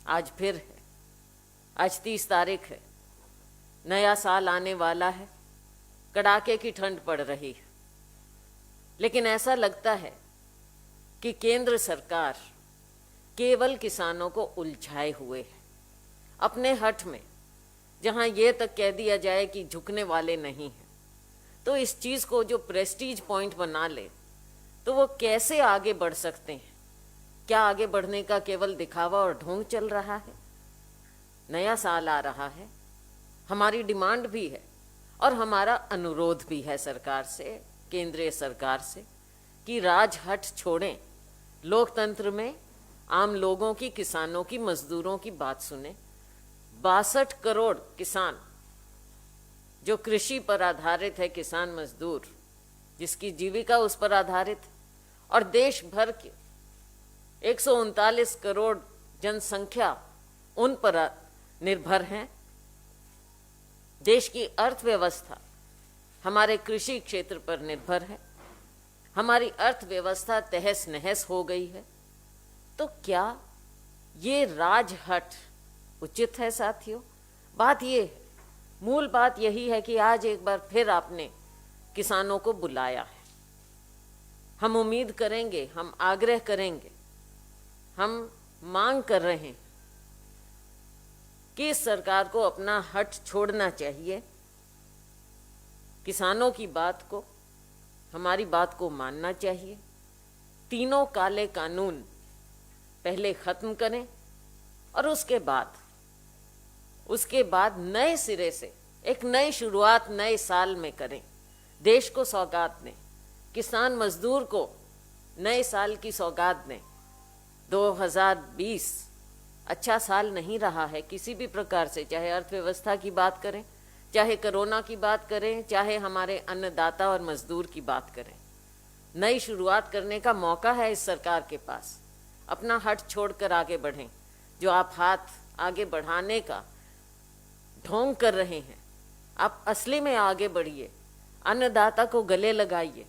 आज फिर है। आज 30 तारीख है, नया साल आने वाला है, कड़ाके की ठंड पड़ रही है। लेकिन ऐसा लगता है कि केंद्र सरकार केवल किसानों को उलझाए हुए है अपने हठ में। जहां ये तक कह दिया जाए कि झुकने वाले नहीं हैं, तो इस चीज़ को जो प्रेस्टीज पॉइंट बना ले तो वो कैसे आगे बढ़ सकते हैं? क्या आगे बढ़ने का केवल दिखावा और ढोंग चल रहा है? नया साल आ रहा है, हमारी डिमांड भी है और हमारा अनुरोध भी है सरकार से, केंद्रीय सरकार से, कि राजहट छोड़ें, लोकतंत्र में आम लोगों की, किसानों की, मजदूरों की बात सुने। 62 करोड़ किसान जो कृषि पर आधारित है, किसान मजदूर जिसकी जीविका उस पर आधारित, और देश भर के 139 करोड़ जनसंख्या उन पर निर्भर हैं। देश की अर्थव्यवस्था हमारे कृषि क्षेत्र पर निर्भर है। हमारी अर्थव्यवस्था तहस नहस हो गई है। तो क्या ये राजहट उचित है साथियों? बात ये है, मूल बात यही है कि आज एक बार फिर आपने किसानों को बुलाया है। हम उम्मीद करेंगे, हम आग्रह करेंगे, हम मांग कर रहे हैं कि इस सरकार को अपना हट छोड़ना चाहिए। किसानों की बात को, हमारी बात को मानना चाहिए। तीनों काले कानून पहले खत्म करें और उसके बाद नए सिरे से एक नई शुरुआत नए साल में करें। देश को सौगात दें, किसान मजदूर को नए साल की सौगात दें। 2020 अच्छा साल नहीं रहा है किसी भी प्रकार से, चाहे अर्थव्यवस्था की बात करें, चाहे कोरोना की बात करें, चाहे हमारे अन्नदाता और मजदूर की बात करें। नई शुरुआत करने का मौका है इस सरकार के पास। अपना हट छोड़कर आगे बढ़ें। जो आप हाथ आगे बढ़ाने का ढोंग कर रहे हैं, आप असली में आगे बढ़िए, अन्नदाता को गले लगाइए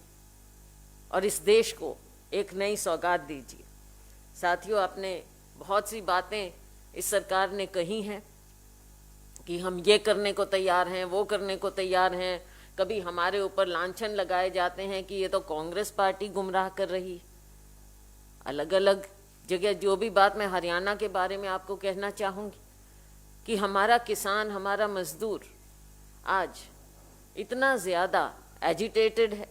और इस देश को एक नई सौगात दीजिए। साथियों, आपने बहुत सी बातें इस सरकार ने कही हैं कि हम ये करने को तैयार हैं, वो करने को तैयार हैं। कभी हमारे ऊपर लांछन लगाए जाते हैं कि ये तो कांग्रेस पार्टी गुमराह कर रही है। अलग अलग जगह जो भी बात, मैं हरियाणा के बारे में आपको कहना चाहूँगी कि हमारा किसान, हमारा मजदूर आज इतना ज़्यादा एजिटेटेड है,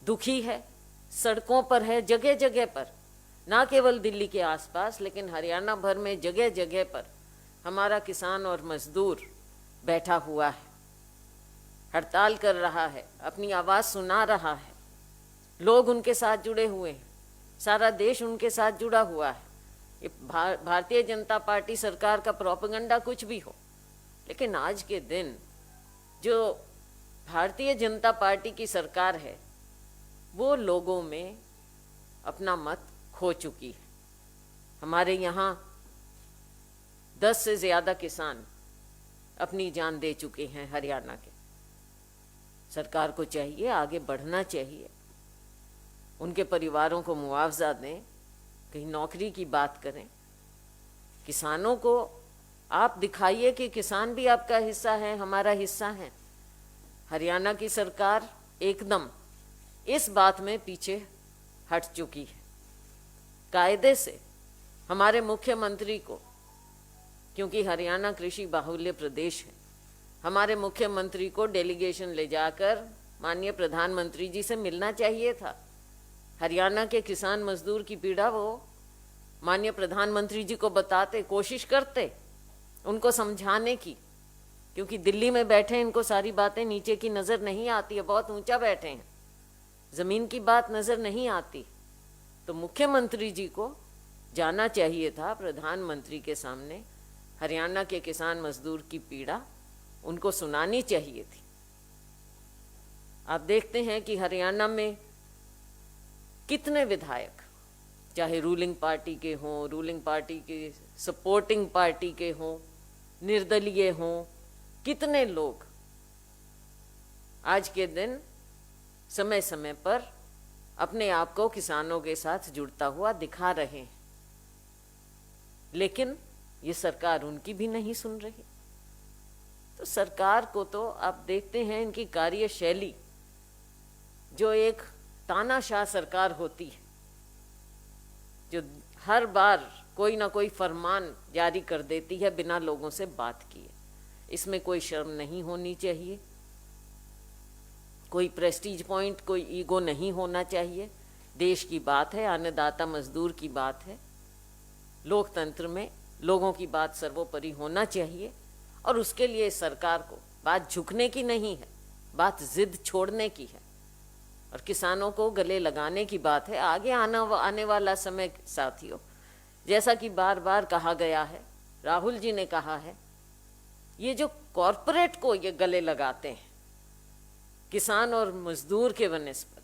दुखी है, सड़कों पर है, जगह जगह पर, ना केवल दिल्ली के आसपास लेकिन हरियाणा भर में जगह जगह पर हमारा किसान और मजदूर बैठा हुआ है, हड़ताल कर रहा है, अपनी आवाज़ सुना रहा है। लोग उनके साथ जुड़े हुए हैं, सारा देश उनके साथ जुड़ा हुआ है। ये भारतीय जनता पार्टी सरकार का प्रोपेगेंडा कुछ भी हो, लेकिन आज के दिन जो भारतीय जनता पार्टी की सरकार है वो लोगों में अपना मत खो चुकी है। हमारे यहाँ 10 से ज़्यादा किसान अपनी जान दे चुके हैं हरियाणा के। सरकार को चाहिए, आगे बढ़ना चाहिए, उनके परिवारों को मुआवजा दें, कहीं नौकरी की बात करें। किसानों को आप दिखाइए कि किसान भी आपका हिस्सा है, हमारा हिस्सा है। हरियाणा की सरकार एकदम इस बात में पीछे हट चुकी है। कायदे से हमारे मुख्यमंत्री को, क्योंकि हरियाणा कृषि बाहुल्य प्रदेश है, हमारे मुख्यमंत्री को डेलीगेशन ले जाकर माननीय प्रधानमंत्री जी से मिलना चाहिए था। हरियाणा के किसान मजदूर की पीड़ा वो माननीय प्रधानमंत्री जी को बताते, कोशिश करते उनको समझाने की, क्योंकि दिल्ली में बैठे इनको सारी बातें नीचे की नज़र नहीं आती है, बहुत ऊंचा बैठे हैं, ज़मीन की बात नज़र नहीं आती। तो मुख्यमंत्री जी को जाना चाहिए था प्रधानमंत्री के सामने, हरियाणा के किसान मजदूर की पीड़ा उनको सुनानी चाहिए थी। आप देखते हैं कि हरियाणा में कितने विधायक, चाहे रूलिंग पार्टी के हों, रूलिंग पार्टी के सपोर्टिंग पार्टी के हों, निर्दलीय हों, कितने लोग आज के दिन समय समय पर अपने आप को किसानों के साथ जुड़ता हुआ दिखा रहे हैं। लेकिन ये सरकार उनकी भी नहीं सुन रही। तो सरकार को तो आप देखते हैं इनकी कार्यशैली, जो एक तानाशाह सरकार होती है, जो हर बार कोई ना कोई फरमान जारी कर देती है बिना लोगों से बात किए। इसमें कोई शर्म नहीं होनी चाहिए, कोई प्रेस्टीज पॉइंट, कोई ईगो नहीं होना चाहिए। देश की बात है, अन्नदाता मजदूर की बात है। लोकतंत्र में लोगों की बात सर्वोपरि होना चाहिए और उसके लिए सरकार को बात झुकने की नहीं है, बात जिद छोड़ने की है और किसानों को गले लगाने की बात है। आगे आने वाला समय साथियों, जैसा कि बार बार कहा गया है, राहुल जी ने कहा है, ये जो कॉरपोरेट को ये गले लगाते हैं किसान और मजदूर के बनस्पत,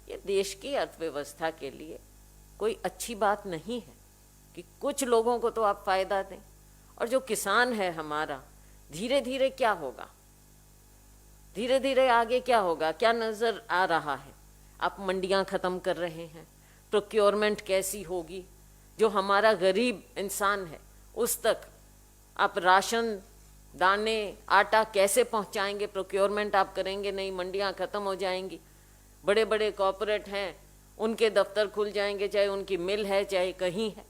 ये देश की अर्थव्यवस्था के लिए कोई अच्छी बात नहीं है कि कुछ लोगों को तो आप फायदा दें और जो किसान है हमारा, धीरे धीरे क्या होगा, धीरे धीरे आगे क्या होगा, क्या नजर आ रहा है? आप मंडियां खत्म कर रहे हैं, प्रोक्योरमेंट कैसी होगी? जो हमारा गरीब इंसान है उस तक आप राशन, दाने, आटा कैसे पहुंचाएंगे? प्रोक्योरमेंट आप करेंगे नहीं, मंडियां खत्म हो जाएंगी। बड़े बड़े कॉरपोरेट हैं, उनके दफ्तर खुल जाएंगे, चाहे उनकी मिल है चाहे कहीं है,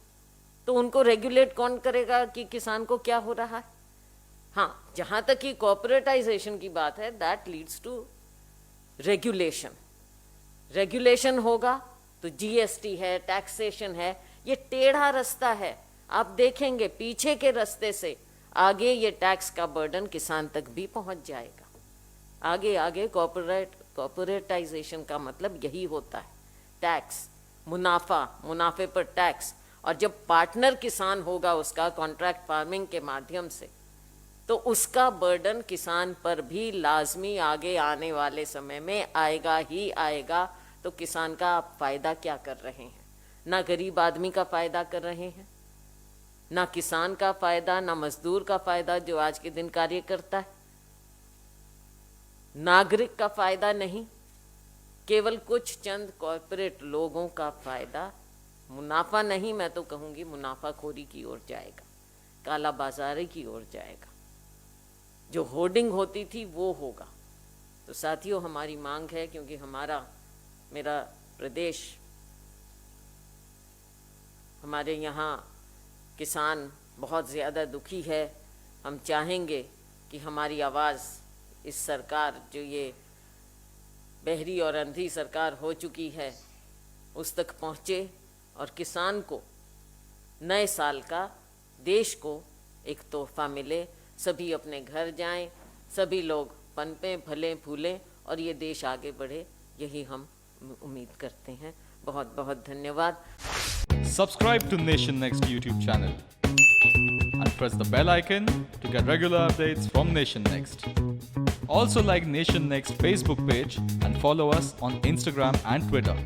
तो उनको रेगुलेट कौन करेगा कि किसान को क्या हो रहा है? हाँ, जहां तक कि कॉर्पोरेटाइजेशन की बात है, that leads to regulation. Regulation होगा तो जीएसटी है, टैक्सेशन है, ये टेढ़ा रास्ता है। आप देखेंगे पीछे के रास्ते से आगे ये टैक्स का बर्डन किसान तक भी पहुंच जाएगा। आगे आगे कॉर्पोरेटाइजेशन का मतलब यही होता है, टैक्स, मुनाफा, मुनाफे पर टैक्स। और जब पार्टनर किसान होगा उसका कॉन्ट्रैक्ट फार्मिंग के माध्यम से, तो उसका बर्डन किसान पर भी लाजमी आगे आने वाले समय में आएगा ही आएगा। तो किसान का आप फायदा क्या कर रहे हैं? ना गरीब आदमी का फायदा कर रहे हैं, ना किसान का फायदा, ना मजदूर का फायदा जो आज के दिन कार्य करता है, नागरिक का फायदा नहीं, केवल कुछ चंद कॉर्पोरेट लोगों का फायदा, मुनाफा नहीं, मैं तो कहूंगी मुनाफाखोरी की ओर जाएगा, काला बाजारी की ओर जाएगा। जो होर्डिंग होती थी वो होगा। तो साथियों, हमारी मांग है, क्योंकि मेरा प्रदेश, हमारे यहाँ किसान बहुत ज़्यादा दुखी है। हम चाहेंगे कि हमारी आवाज़ इस सरकार, जो ये बहरी और अंधी सरकार हो चुकी है, उस तक पहुँचे और किसान को नए साल का, देश को एक तोहफा मिले। सभी अपने घर जाएं, सभी लोग पनपें, फलें फूलें और ये देश आगे बढ़े, यही हम उम्मीद करते हैं। बहुत बहुत धन्यवाद। Subscribe to Nation Next YouTube channel and press the bell icon to get regular updates from Nation Next. Also like Nation Next Facebook page and follow us on Instagram and Twitter.